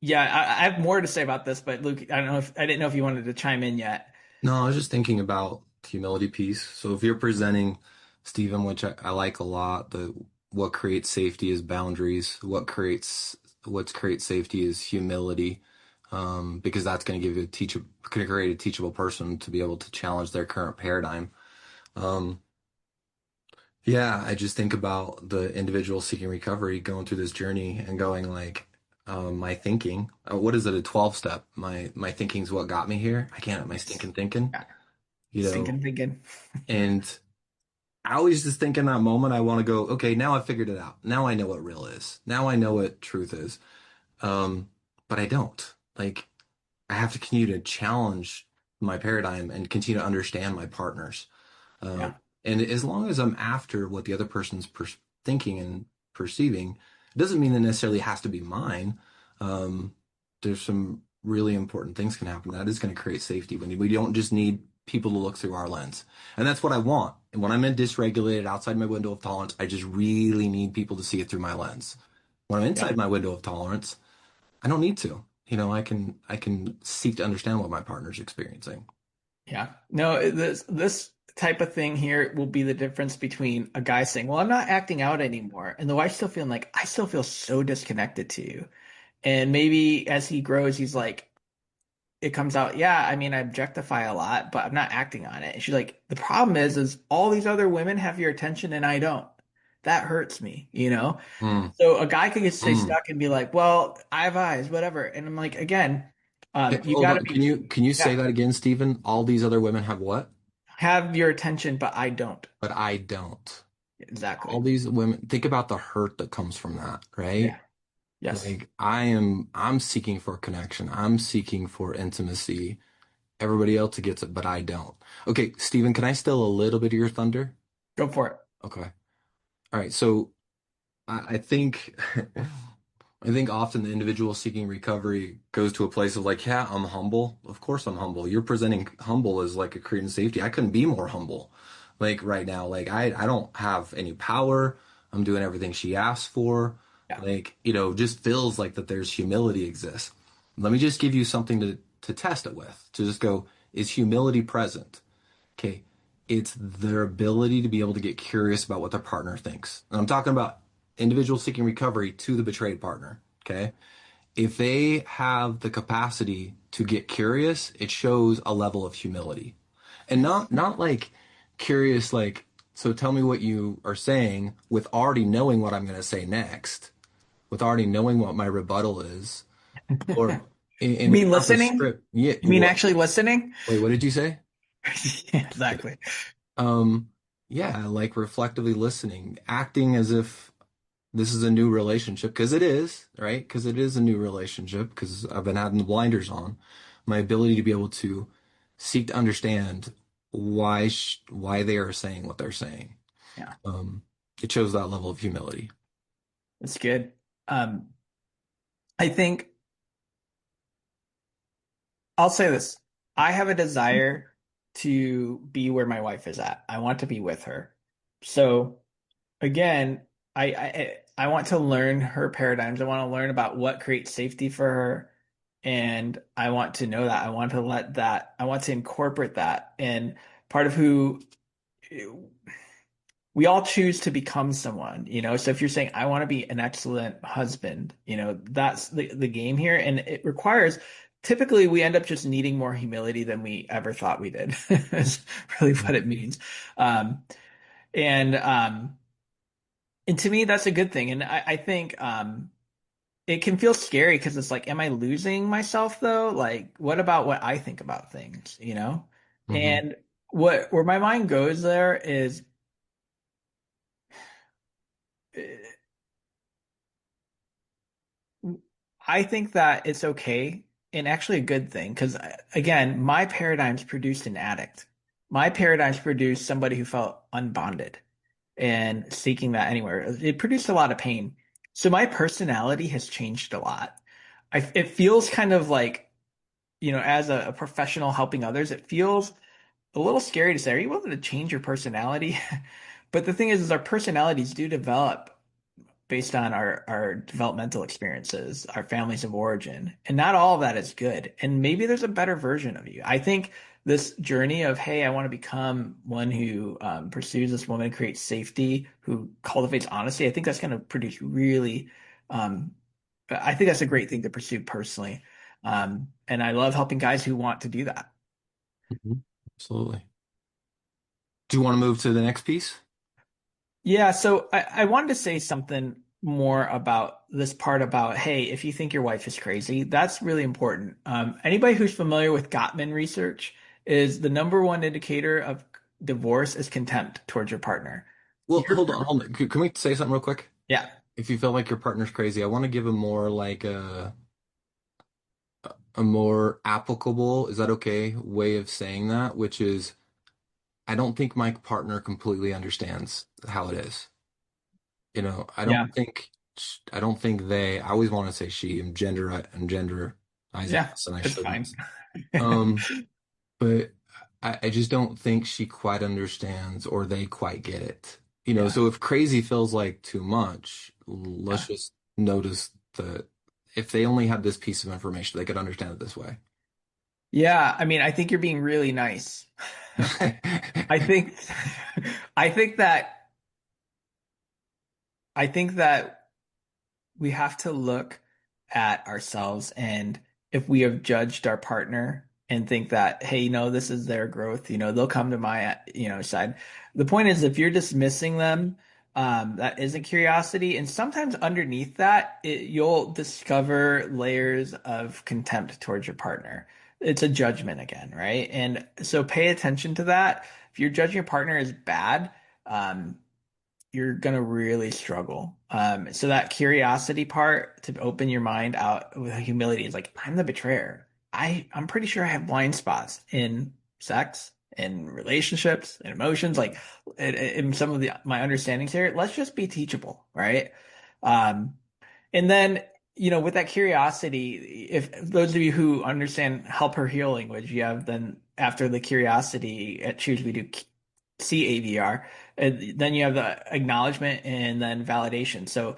yeah, I have more to say about this, but Luke, I didn't know if you wanted to chime in yet. No, I was just thinking about the humility piece. So if you're presenting Stephen, which I like a lot, the what creates safety is boundaries. What creates safety is humility. Because that's going to give you going to create a teachable person to be able to challenge their current paradigm. Um, yeah, I just think about the individual seeking recovery going through this journey and going like, my thinking, what is it, a 12 step? My thinking's what got me here. I can't, my Yes. stinking thinking, Yeah. you know, Stinking thinking. and I always just think in that moment, I want to go, okay, now I figured it out. Now I know what real is. Now I know what truth is. Um, but I don't. Like, I have to continue to challenge my paradigm and continue to understand my partners. Uh, Yeah. and as long as I'm after what the other person's thinking and perceiving, it doesn't mean it necessarily has to be mine. Um, there's some really important things can happen. That is going to create safety when we don't just need people to look through our lens. And that's what I want. And when I'm in dysregulated outside my window of tolerance, I just really need people to see it through my lens. When I'm Yeah. inside my window of tolerance, I don't need to. I can seek to understand what my partner's experiencing. Yeah. No, this type of thing here will be the difference between a guy saying, "Well, I'm not acting out anymore," and the wife still feeling like, "I still feel so disconnected to you." And maybe as he grows, he's like, it comes out, "Yeah, I mean, I objectify a lot, but I'm not acting on it." And she's like, "The problem is all these other women have your attention and I don't. That hurts me, you know?" Mm, So a guy could just stay mm. stuck and be like, "Well, I have eyes, whatever." And I'm like, again, you Hold got to on. be, Can you say yeah, that again, Stephen? All these other women have what? have your attention, but I don't. But I don't. All Exactly. these women, think about the hurt that comes from that, right? Yeah. Yes. Like I'm seeking for connection. I'm seeking for intimacy. Everybody else gets it, but I don't. Okay, Stephen, can I steal a little bit of your thunder? Go for it. Okay. All right. So I think I think often the individual seeking recovery goes to a place of like, yeah, I'm humble. Of course I'm humble. You're presenting humble as like a creating safety. I couldn't be more humble. Like right now, like I don't have any power. I'm doing everything she asks for. Yeah. Like, just feels like that there's humility exists. Let me just give you something to test it with. To just go, is humility present? Okay. It's their ability to be able to get curious about what their partner thinks. And I'm talking about individual seeking recovery to the betrayed partner. Okay. If they have the capacity to get curious, it shows a level of humility. And not like curious, like, so tell me what you are saying with already knowing what I'm going to say next, with already knowing what my rebuttal is, or You and mean without the listening? script. Yeah. You mean What? actually listening? Wait, what did you say? Yeah, exactly. Um, yeah, like reflectively listening, acting as if this is a new relationship, because it is, right? Because it is a new relationship, because I've been having the blinders on. My ability to be able to seek to understand why they are saying what they're saying. Yeah, Um, it shows that level of humility. that's good. Um, I think I'll say this. I have a desire to be where my wife is at. I want to be with her. So again, I want to learn her paradigms. I want to learn about what creates safety for her. And I want to know that. I want to incorporate that. And part of who we all choose to become someone, you know. So if you're saying, I want to be an excellent husband, you know, that's the game here. And it requires, typically, we end up just needing more humility than we ever thought we did, is really what it means. Um, and, um, and to me, that's a good thing. And I think, it can feel scary because it's like, am I losing myself though? Like, what about what I think about things, you know? Hmm. And where my mind goes there is, I think that it's okay and actually a good thing because, again, my paradigms produced an addict. My paradigms produced somebody who felt unbonded and seeking that anywhere. It produced a lot of pain. So my personality has changed a lot. It feels kind of like, you know, as a professional helping others, it feels a little scary to say, are you willing to change your personality? But the thing is our personalities do develop based on our developmental experiences, our families of origin. And not all of that is good. And maybe there's a better version of you. I think this journey of, hey, I want to become one who pursues this woman, creates safety, who cultivates honesty. I think that's going to produce really, I think that's a great thing to pursue personally. And I love helping guys who want to do that. Hmm. Absolutely. Do you want to move to the next piece? Yeah, so I wanted to say something more about this part about, hey, if you think your wife is crazy, that's really important. Anybody who's familiar with Gottman research is the number one indicator of divorce is contempt towards your partner. Well, Your, hold on, hold on. Can we say something real quick? yeah, If you feel like your partner's crazy, I want to give a more like a more applicable, is that okay, way of saying that, which is I don't think my partner completely understands how it is. You know, yeah, I don't think they, I always want to say she and genderizing yeah, us, and I that's fine. shouldn't. Um, but I just don't think she quite understands or they quite get it. You know, Yeah, so if crazy feels like too much, let's yeah. just notice that if they only had this piece of information, they could understand it this way. Yeah, I mean, I think you're being really nice. I think I think that I think that we have to look at ourselves and if we have judged our partner and think that, hey, you know, this is their growth, you know, they'll come to my, you know, side. The point is, if you're dismissing them, that isn't curiosity. And sometimes underneath that, you'll discover layers of contempt towards your partner. It's a judgment again, right? And so pay attention to that. If you're judging your partner as bad, um, you're gonna really struggle. So that curiosity part to open your mind out with humility is like, I'm the betrayer. I'm pretty sure I have blind spots in sex, in relationships, in emotions, like in some of my understandings here. Let's just be teachable, right? Um, and then, you know, with that curiosity, if those of you who understand help her heal language, you have then after the curiosity at Choose We Do CAVR, and then you have the acknowledgement and then validation. So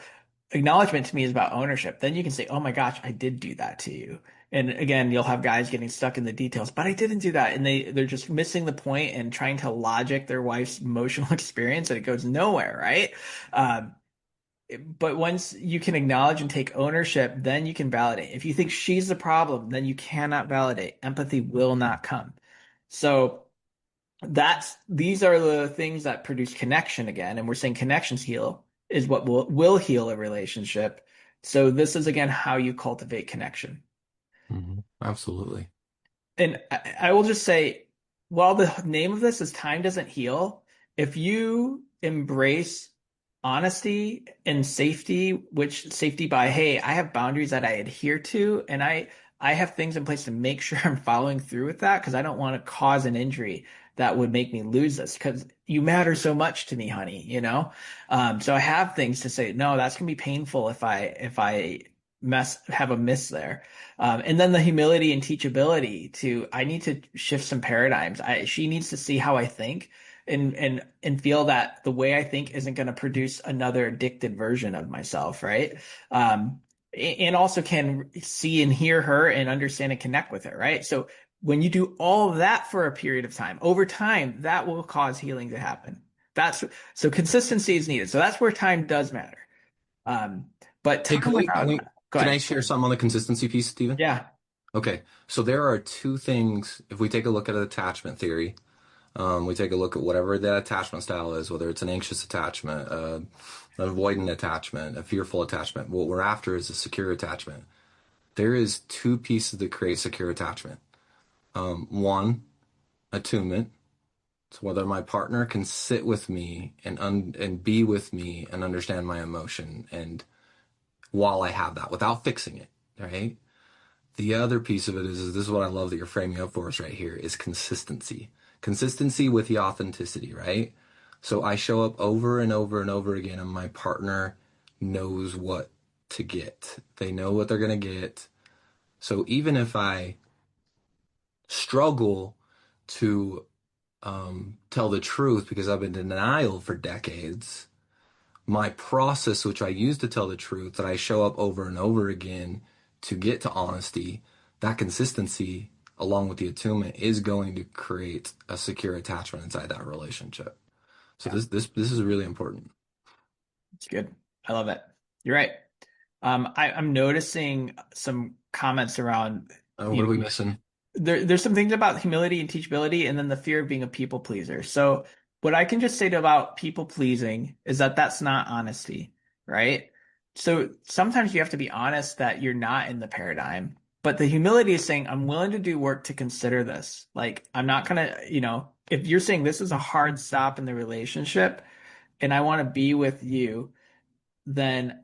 acknowledgement to me is about ownership. Then you can say, "Oh my gosh, I did do that to you." And again, you'll have guys getting stuck in the details, but I didn't do that, and they're just missing the point and trying to logic their wife's emotional experience, and it goes nowhere, right? Um, but once you can acknowledge and take ownership, then you can validate. If you think she's the problem, then you cannot validate. Empathy will not come. So these are the things that produce connection again. And we're saying connections heal is what will heal a relationship. So this is again how you cultivate connection. Mhm. Absolutely. And I will just say, while the name of this is Time Doesn't Heal, if you embrace honesty and safety, which safety by, hey, I have boundaries that I adhere to, and I have things in place to make sure I'm following through with that because I don't want to cause an injury that would make me lose this because you matter so much to me, honey, you know? So I have things to say, no, that's gonna be painful if I have a miss there. And then the humility and teachability to, I need to shift some paradigms. She needs to see how I think. and feel that the way I think isn't going to produce another addicted version of myself, right? And also can see and hear her and understand and connect with her, right? So when you do all of that for a period of time, over time, that will cause healing to happen. That's so consistency is needed. So that's where time does matter. Um, but Hey, time without, go can ahead. I share something on the consistency piece, Stephen? Yeah, Okay, so there are two things. If we take a look at attachment theory, we take a look at whatever that attachment style is, whether it's an anxious attachment, an avoidant attachment, a fearful attachment. What we're after is a secure attachment. There is two pieces that create secure attachment. One, attunement. So whether my partner can sit with me and be with me and understand my emotion and while I have that without fixing it, right? The other piece of it is this is what I love that you're framing up for us right here is consistency. Consistency with the authenticity, right? So I show up over and over and over again, and my partner knows what to get. They know what they're going to get. So even if I struggle to tell the truth because I've been in denial for decades, my process, which I use to tell the truth, that I show up over and over again to get to honesty, that consistency, along with the attunement, is going to create a secure attachment inside that relationship. So yeah, this is really important. it's good. I love it. You're right. I'm noticing some comments around, What you are know, we missing? there's some things about humility and teachability, and then the fear of being a people pleaser. So what I can just say to about people pleasing is that that's not honesty, right? So sometimes you have to be honest that you're not in the paradigm, but the humility is saying, I'm willing to do work to consider this. Like, I'm not gonna, if you're saying this is a hard stop in the relationship and I want to be with you, then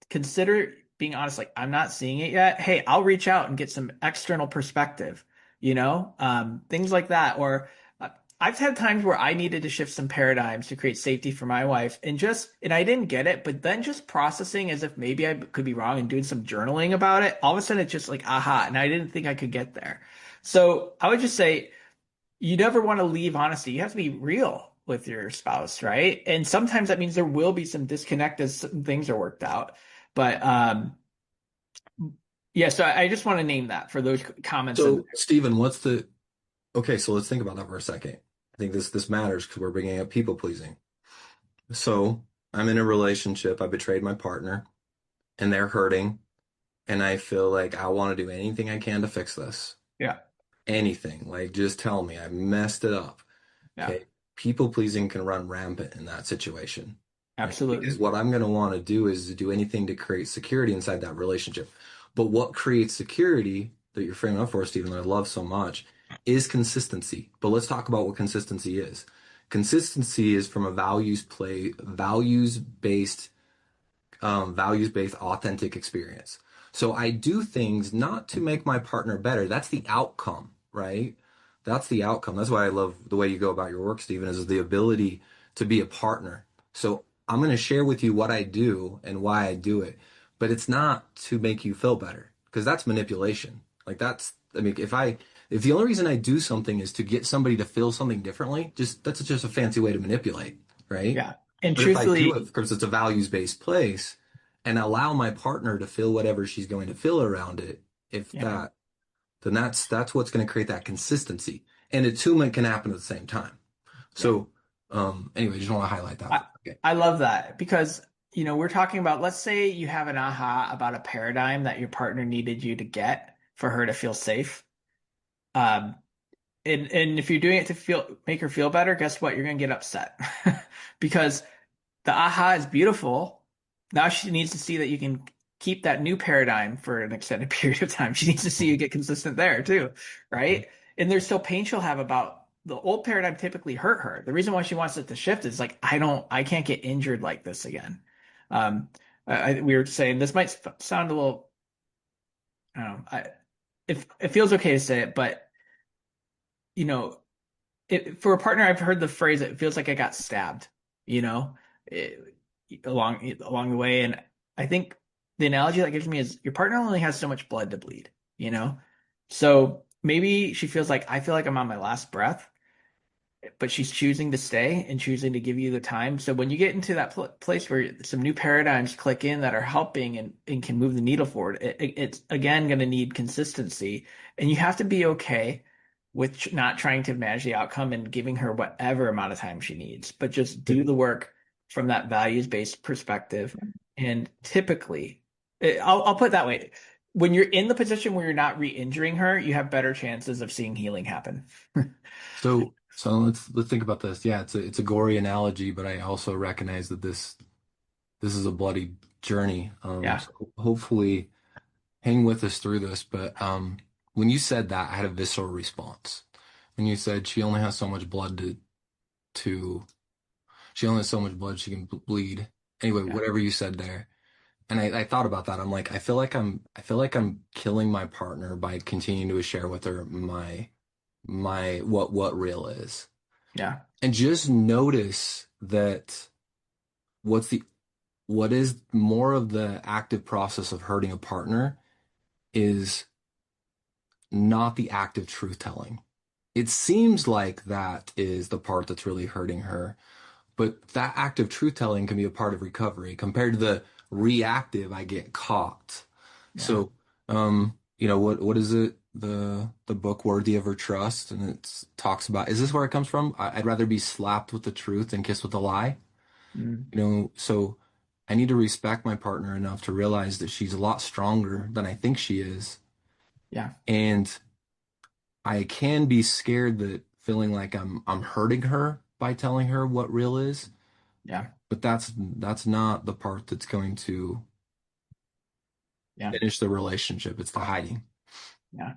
consider being honest, like I'm not seeing it yet. Hey, I'll reach out and get some external perspective, things like that. Or uh, I've had times where I needed to shift some paradigms to create safety for my wife and I didn't get it, but then just processing as if maybe I could be wrong and doing some journaling about it, all of a sudden it's just like, aha, and I didn't think I could get there. So I would just say, you never want to leave honesty. You have to be real with your spouse, right? And sometimes that means there will be some disconnect as some things are worked out. But yeah, so I just want to name that for those comments. And So, Stephen, what's the okay? So let's think about that for a second. I think this matters because we're bringing up people pleasing. So I'm in a relationship. I betrayed my partner, and they're hurting, and I feel like I want to do anything I can to fix this. yeah, Anything. Like, just tell me I messed it up. yeah, Okay. People pleasing can run rampant in that situation. Right? Because absolutely. what I'm going to want to do is to do anything to create security inside that relationship. But what creates security that you're framing up for, Stephen, that I love so much, is consistency. But let's talk about what consistency is. Consistency is from a values-based authentic experience. So I do things not to make my partner better. That's the outcome, right? That's the outcome. That's why I love the way you go about your work, Stephen, is the ability to be a partner. So I'm going to share with you what I do and why I do it, but it's not to make you feel better because that's manipulation. Like I mean, if the only reason I do something is to get somebody to feel something differently, that's just a fancy way to manipulate, right? Yeah. And But if I do truthfully, it because it's a values-based place and allow my partner to feel whatever she's going to feel around it, if yeah, that, then that's what's going to create that consistency. And attunement can happen at the same time. yeah. So, anyway, just want to highlight that. I, Okay. I love that because, we're talking about, let's say you have an aha about a paradigm that your partner needed you to get for her to feel safe. Um, and if you're doing it to make her feel better, guess what? You're gonna get upset because the aha is beautiful. Now she needs to see that you can keep that new paradigm for an extended period of time. She needs to see you get consistent there too, right? And there's still pain she'll have about the old paradigm typically hurt her. The reason why she wants it to shift is like, I can't get injured like this again. We were saying this might sound a little, I don't know, if it feels okay to say it, but you know, for a partner, I've heard the phrase, it feels like I got stabbed, you know, it, along the way. And I think the analogy that gives me is your partner only has so much blood to bleed, you know? So maybe she feels like I feel like I'm on my last breath. but she's choosing to stay and choosing to give you the time. So when you get into that place where some new paradigms click in that are helping and can move the needle forward, it's again going to need consistency. And you have to be okay with not trying to manage the outcome and giving her whatever amount of time she needs, but just do the work from that values-based perspective. And typically, I'll put it that way. When you're in the position where you're not re-injuring her, you have better chances of seeing healing happen. So let's think about this. Yeah, it's a gory analogy, but I also recognize that this is a bloody journey. Yeah. So hopefully hang with us through this. But when you said that, I had a visceral response. When you said she only has so much blood to she only has so much blood she can bleed. Anyway, Yeah. whatever you said there. And I thought about that. I'm like, I feel like I'm killing my partner by continuing to share with her my what real is. Yeah. And just notice that what's the what is more of the active process of hurting a partner is not the active truth telling. It seems like that is the part that's really hurting her, but that active truth telling can be a part of recovery compared to the reactive I get caught. Yeah. So, what is it? The book Worthy of Her Trust, and it talks about, is this where it comes from? I'd rather be slapped with the truth than kissed with a lie. Mm. So I need to respect my partner enough to realize that she's a lot stronger than I think she is. Yeah. And I can be scared that feeling like I'm hurting her by telling her what real is, Yeah. but that's not the part that's going to Yeah. finish the relationship. It's the hiding. Yeah.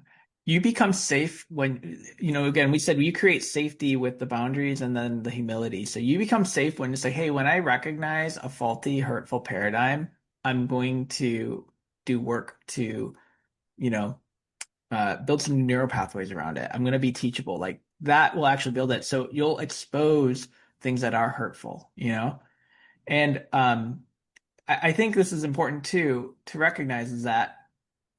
You become safe when, again, we said you create safety with the boundaries and then the humility. So you become safe when it's like, hey, when I recognize a faulty, hurtful paradigm, I'm going to do work to, you know, build some neural pathways around it. I'm going to be teachable. Like that will actually build it. So you'll expose things that are hurtful. And I think this is important too to recognize is that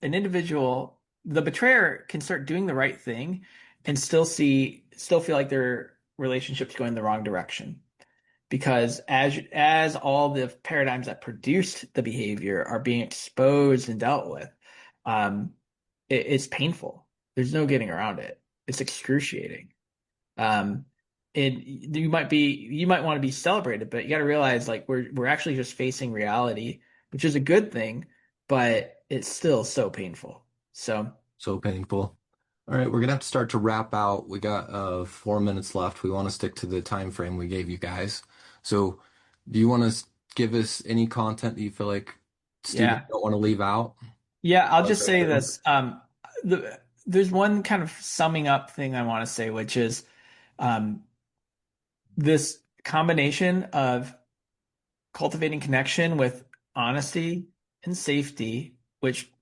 an individual, the betrayer can start doing the right thing and still feel like their relationship's going the wrong direction. Because as all the paradigms that produced the behavior are being exposed and dealt with, um, it's painful. There's no getting around it. It's excruciating. Um, and you might want to be celebrated, but you got to realize like we're actually just facing reality, which is a good thing, but it's still so painful. So So painful. All right, we're gonna have to start to wrap out. We got 4 minutes left. We want to stick to the time frame we gave you guys. So, do you want to give us any content that you feel like students yeah, don't want to leave out? yeah. I'll Like just right say there. this. There's one kind of summing up thing I want to say, which is um, this combination of cultivating connection with honesty and safety,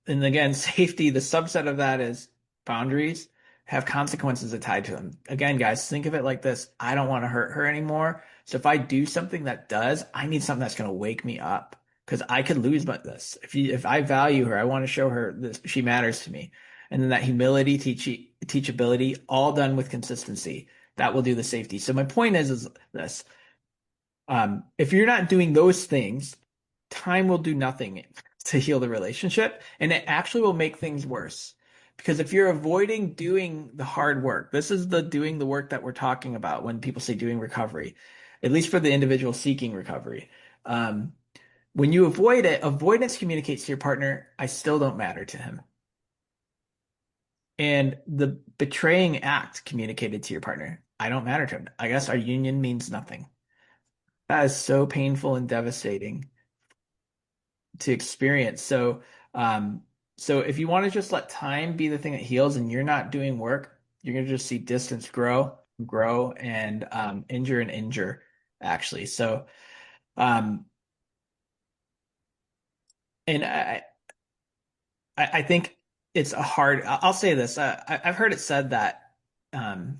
and again, safety, the subset of that is boundaries, have consequences tied to them. Again, guys, think of it like this. I don't want to hurt her anymore. So if I do something that does, I need something that's going to wake me up because I could lose this. If I value her, I want to show her this, she matters to me. And then that humility, teachability, all done with consistency. That will do the safety. So my point is this. If you're not doing those things, time will do nothing to heal the relationship, and it actually will make things worse. Because if you're avoiding doing the hard work, this is the doing the work that we're talking about when people say doing recovery, at least for the individual seeking recovery. Um, when you avoid it, avoidance communicates to your partner, I still don't matter to him. And the betraying act communicated to your partner, I don't matter to him. I guess our union means nothing. That is so painful and devastating to experience. So if you want to just let time be the thing that heals and you're not doing work, you're gonna just see distance grow, and injure and injure, actually. So, um, and I think it's a hard. I'll say this. I've heard it said that um,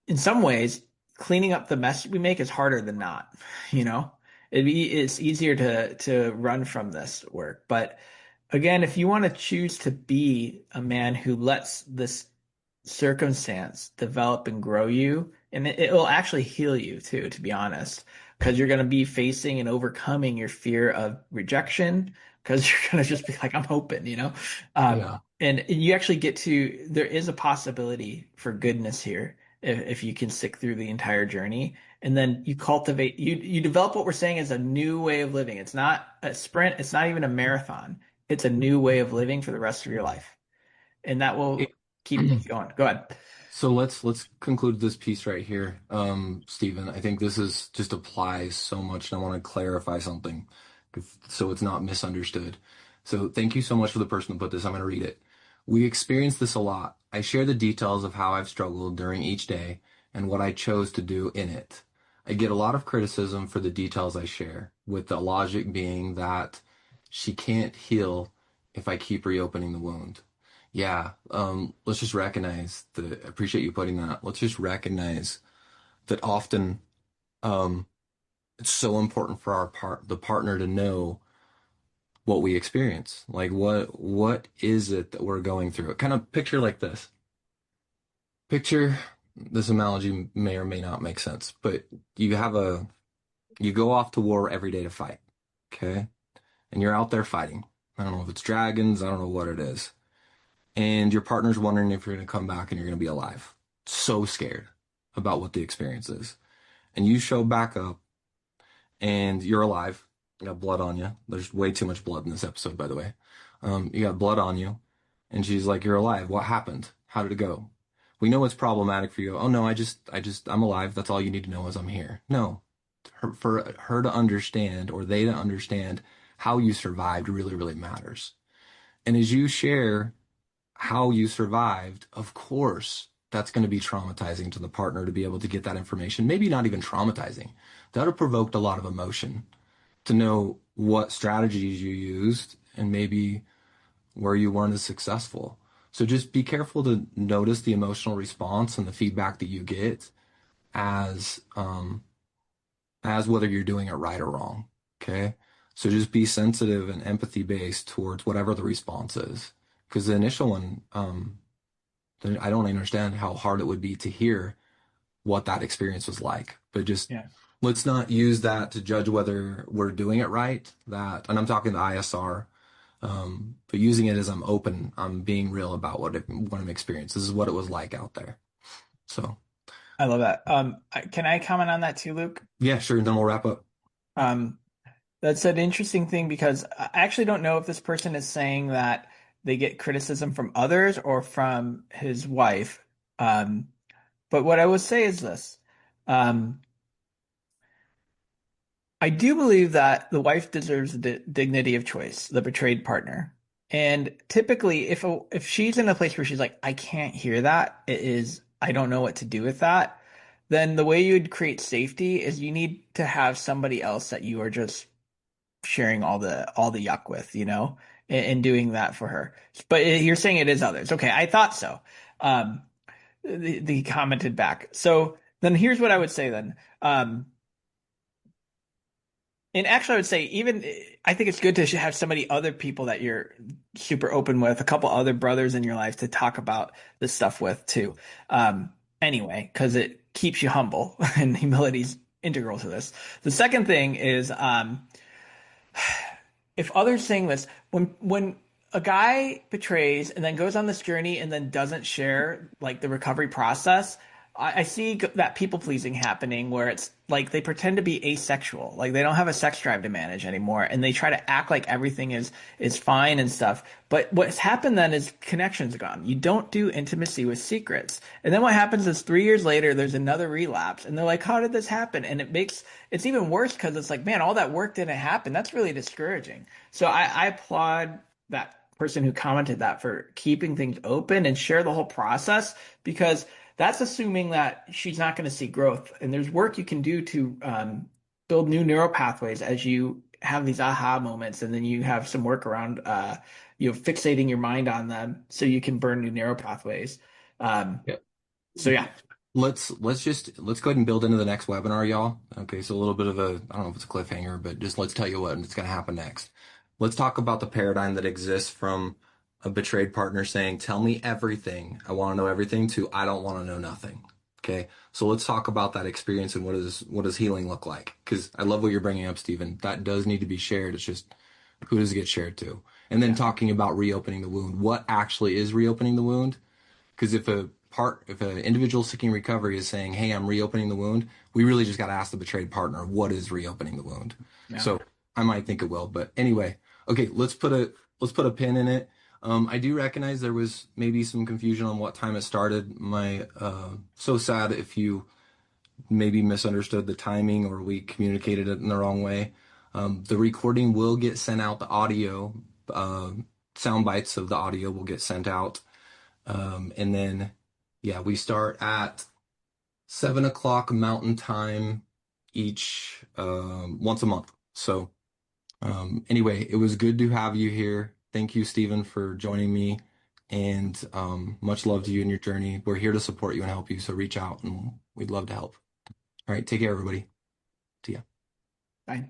in some ways, cleaning up the mess we make is harder than not. You know, it's easier to run from this work, but again, if you want to choose to be a man who lets this circumstance develop and grow you, and it will actually heal you too, to be honest, because you're going to be facing and overcoming your fear of rejection, because you're going to just be like, I'm open, you know? Yeah. And you actually get to, there is a possibility for goodness here if you can stick through the entire journey. And then you cultivate, you develop what we're saying is a new way of living. It's not a sprint, it's not even a marathon. It's a new way of living for the rest of your life. And that will keep things going. Go ahead. So let's conclude this piece right here, Stephen. I think this is just applies so much, and I want to clarify something so it's not misunderstood. So thank you so much for the person who put this. I'm going to read it. We experience this a lot. I share the details of how I've struggled during each day and what I chose to do in it. I get a lot of criticism for the details I share, with the logic being that she can't heal if I keep reopening the wound. Yeah, let's just recognize the appreciate you putting that. Let's just recognize that often it's so important for the partner to know what we experience. Like what is it that we're going through? Kind of picture like this. Picture this analogy may or may not make sense, but you have a you go off to war every day to fight, okay? And you're out there fighting. I don't know if it's dragons, I don't know what it is. And your partner's wondering if you're going to come back and you're going to be alive. So scared about what the experience is. And you show back up and you're alive. You got blood on you. There's way too much blood in this episode, by the way. You got blood on you. And she's like, you're alive. What happened? How did it go? We know it's problematic for you. Oh no, I'm alive. That's all you need to know is I'm here. No, for her to understand or they to understand how you survived really, really matters. And as you share how you survived, of course, that's going to be traumatizing to the partner to be able to get that information. Maybe not even traumatizing. That would have provoked a lot of emotion to know what strategies you used and maybe where you weren't as successful. So just be careful to notice the emotional response and the feedback that you get as as whether you're doing it right or wrong. Okay. So just be sensitive and empathy based towards whatever the response is. Because the initial one, I don't understand how hard it would be to hear what that experience was like. But just Yeah. let's not use that to judge whether we're doing it right. And I'm talking the ISR, but using it as I'm open, I'm being real about what I'm experiencing. This is what it was like out there. So I love that. Can I comment on that too, Luke? yeah, sure. And then we'll wrap up. Um, that's an interesting thing because I actually don't know if this person is saying that they get criticism from others or from his wife. Um, but what I would say is this. Um, I do believe that the wife deserves the dignity of choice, the betrayed partner. And typically, if she's in a place where she's like, I can't hear that, it is, I don't know what to do with that, then the way you'd create safety is you need to have somebody else that you are just sharing all the yuck with, you know, and doing that for her. But you're saying it is others. Okay, I thought so. Um, the commented back. So then here's what I would say then. And actually, I would say even I think it's good to have somebody, other people that you're super open with, a couple other brothers in your life to talk about this stuff with too. Anyway, because it keeps you humble and humility is integral to this. The second thing is if others saying this, when a guy betrays and then goes on this journey and then doesn't share like the recovery process, I see that people pleasing happening where it's like they pretend to be asexual, like they don't have a sex drive to manage anymore, and they try to act like everything is fine and stuff. But what's happened then is connection's gone. You don't do intimacy with secrets, and then what happens is 3 years later there's another relapse, and they're like, "How did this happen?" And it's even worse because it's like, man, all that work didn't happen. That's really discouraging. So I applaud that person who commented that for keeping things open and share the whole process because that's assuming that she's not going to see growth. And there's work you can do to build new neural pathways as you have these aha moments, and then you have some work around fixating your mind on them so you can burn new neural pathways. Um, Yeah. so yeah, Let's go ahead and build into the next webinar, y'all. Okay, so a little bit of a I don't know if it's a cliffhanger, but just let's tell you what it's going to happen next. Let's talk about the paradigm that exists from a betrayed partner saying, "Tell me everything. I want to know everything," to "I don't want to know nothing." Okay. So let's talk about that experience and what does healing look like? Because I love what you're bringing up, Stephen. That does need to be shared. It's just who does it get shared to? And then Yeah. talking about reopening the wound. What actually is reopening the wound? Because if an individual seeking recovery is saying, "Hey, I'm reopening the wound," we really just got to ask the betrayed partner, what is reopening the wound? Yeah. So I might think it will, but anyway, okay, let's put a pin in it. I do recognize there was maybe some confusion on what time it started. So sad if you maybe misunderstood the timing or we communicated it in the wrong way. The recording will get sent out. The audio, sound bites of the audio will get sent out. And then, yeah, we start at 7 o'clock Mountain Time each once a month. So, anyway, it was good to have you here. Thank you, Stephen, for joining me. And much love to you in your journey. We're here to support you and help you. So reach out and we'd love to help. All right, take care, everybody. See ya. Bye.